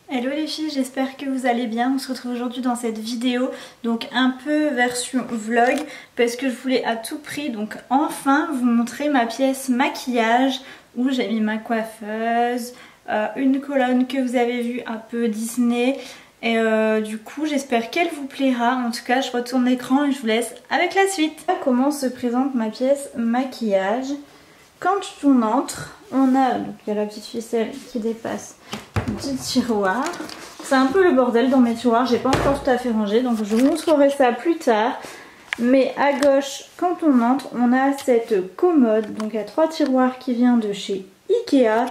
Hello les filles, j'espère que vous allez bien. On se retrouve aujourd'hui dans cette vidéo, donc un peu version vlog, parce que je voulais à tout prix donc enfin vous montrer ma pièce maquillage où j'ai mis ma coiffeuse, une colonne que vous avez vue un peu Disney, et du coup j'espère qu'elle vous plaira. En tout cas je retourne l'écran et je vous laisse avec la suite. Comment se présente ma pièce maquillage? Quand on entre, on a, donc il y a la petite ficelle qui dépasse, un petit tiroir. C'est un peu le bordel dans mes tiroirs, j'ai pas encore tout à fait rangé, donc je vous montrerai ça plus tard. Mais à gauche, quand on entre, on a cette commode, donc il y a 3 tiroirs qui vient de chez Ikea.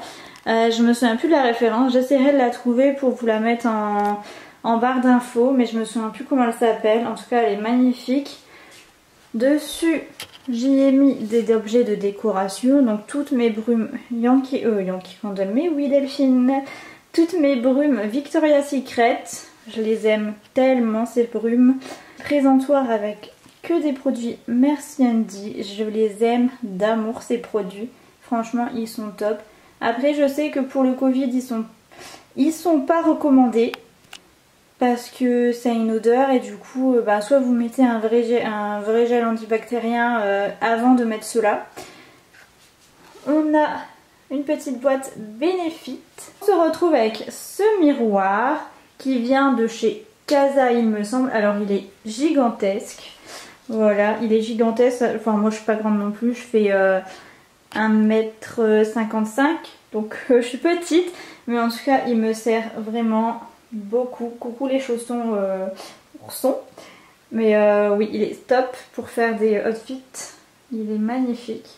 Je me souviens plus de la référence, j'essaierai de la trouver pour vous la mettre en barre d'infos, mais je me souviens plus comment elle s'appelle. En tout cas elle est magnifique. Dessus j'y ai mis des objets de décoration, donc toutes mes brumes Yankee Candle, mais oui Delphine, toutes mes brumes Victoria's Secret, je les aime tellement ces brumes. Présentoir avec que des produits Merci Andy, je les aime d'amour ces produits, franchement ils sont top. Après je sais que pour le Covid ils sont pas recommandés, parce que ça a une odeur et du coup soit vous mettez un vrai gel antibactérien avant de mettre cela. On a une petite boîte Benefit. On se retrouve avec ce miroir qui vient de chez Casa il me semble. Alors il est gigantesque. Voilà, il est gigantesque. Enfin moi je suis pas grande non plus, je fais 1m55, donc je suis petite, mais en tout cas il me sert vraiment beaucoup. Coucou les chaussons oursons. Mais oui il est top pour faire des outfits, il est magnifique.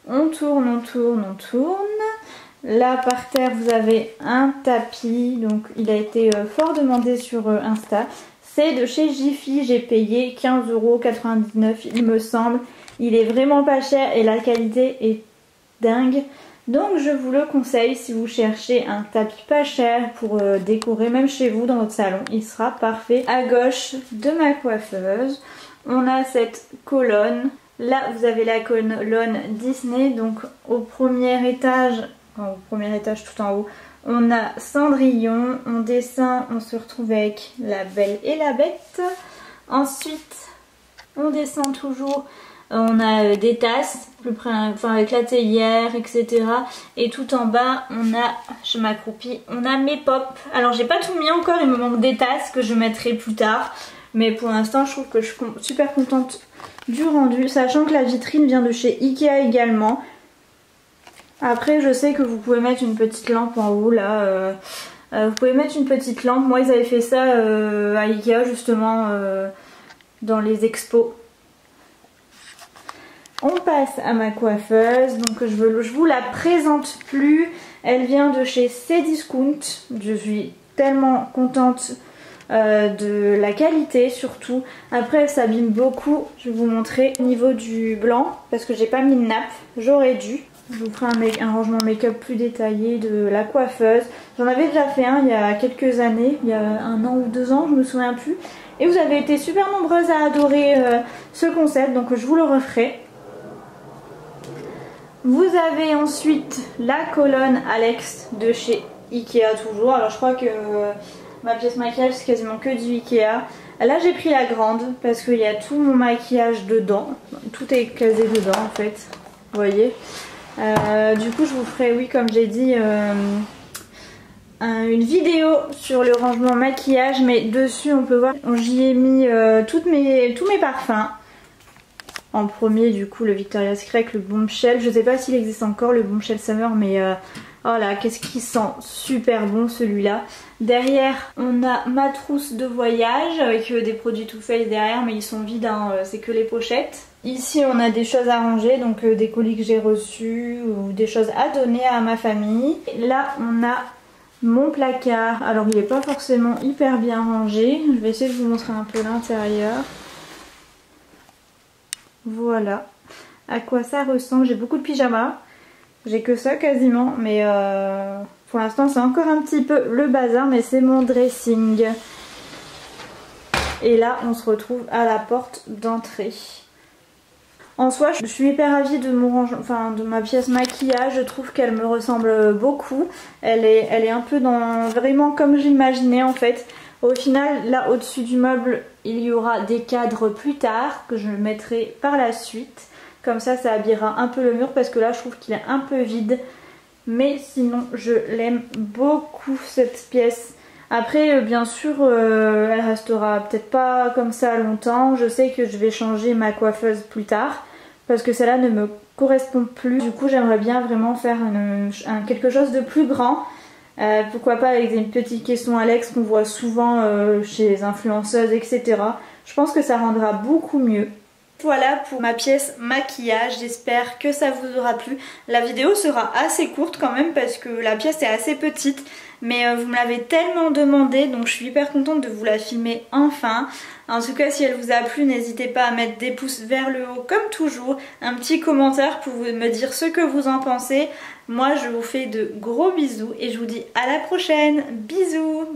On tourne, on tourne, on tourne. Là par terre vous avez un tapis, donc il a été fort demandé sur Insta. C'est de chez Jiffy, j'ai payé 15,99 € il me semble. Il est vraiment pas cher et la qualité est dingue. Donc je vous le conseille si vous cherchez un tapis pas cher pour décorer même chez vous dans votre salon. Il sera parfait. À gauche de ma coiffeuse, on a cette colonne. Là vous avez la colonne Disney. Donc au premier étage tout en haut, on a Cendrillon. On descend, on se retrouve avec La Belle et la Bête. Ensuite on descend toujours. On a des tasses, plus près, enfin avec la théière, etc. Et tout en bas, on a, je m'accroupis, on a mes pop. Alors j'ai pas tout mis encore, il me manque des tasses que je mettrai plus tard. Mais pour l'instant, je trouve que je suis super contente du rendu. Sachant que la vitrine vient de chez Ikea également. Après, je sais que vous pouvez mettre une petite lampe en haut là. Vous pouvez mettre une petite lampe. Moi, ils avaient fait ça à Ikea justement dans les expos. On passe à ma coiffeuse, donc je vous la présente plus. Elle vient de chez Cdiscount. Je suis tellement contente de la qualité surtout. Après elle s'abîme beaucoup. Je vais vous montrer au niveau du blanc parce que j'ai pas mis de nappe. J'aurais dû. Je vous ferai un rangement make-up plus détaillé de la coiffeuse. J'en avais déjà fait un il y a quelques années, il y a 1 an ou 2 ans, je me souviens plus. Et vous avez été super nombreuses à adorer ce concept, donc je vous le referai. Vous avez ensuite la colonne Alex de chez Ikea toujours. Alors je crois que ma pièce maquillage c'est quasiment que du Ikea. Là j'ai pris la grande parce qu'il y a tout mon maquillage dedans. Tout est casé dedans en fait. Vous voyez. Du coup je vous ferai, oui comme j'ai dit, une vidéo sur le rangement maquillage. Mais dessus on peut voir, j'y ai mis tous mes parfums. En premier du coup le Victoria's Secret, le Bombshell, je sais pas s'il existe encore le Bombshell Summer, mais oh là qu'est-ce qu'il sent super bon celui-là. Derrière on a ma trousse de voyage avec des produits Too Faced derrière, mais ils sont vides hein, c'est que les pochettes. Ici on a des choses à ranger, donc des colis que j'ai reçus ou des choses à donner à ma famille. Et là on a mon placard, alors il n'est pas forcément hyper bien rangé, je vais essayer de vous montrer un peu l'intérieur. Voilà à quoi ça ressemble. J'ai beaucoup de pyjamas, j'ai que ça quasiment, mais pour l'instant c'est encore un petit peu le bazar, mais c'est mon dressing. Et là on se retrouve à la porte d'entrée. En soi, je suis hyper ravie de de ma pièce maquillage. Je trouve qu'elle me ressemble beaucoup. Elle est un peu vraiment comme j'imaginais en fait. Au final, là au-dessus du meuble, il y aura des cadres plus tard que je mettrai par la suite. Comme ça habillera un peu le mur parce que là, je trouve qu'il est un peu vide. Mais sinon, je l'aime beaucoup cette pièce. Après, bien sûr, elle restera peut-être pas comme ça longtemps. Je sais que je vais changer ma coiffeuse plus tard parce que celle-là ne me correspond plus. Du coup, j'aimerais bien vraiment faire quelque chose de plus grand. Pourquoi pas avec des petites caissons Alex qu'on voit souvent chez les influenceuses, etc. Je pense que ça rendra beaucoup mieux. Voilà pour ma pièce maquillage, j'espère que ça vous aura plu. La vidéo sera assez courte quand même parce que la pièce est assez petite. Mais vous me l'avez tellement demandé, donc je suis hyper contente de vous la filmer enfin. En tout cas, si elle vous a plu, n'hésitez pas à mettre des pouces vers le haut comme toujours. Un petit commentaire pour me dire ce que vous en pensez. Moi, je vous fais de gros bisous et je vous dis à la prochaine. Bisous.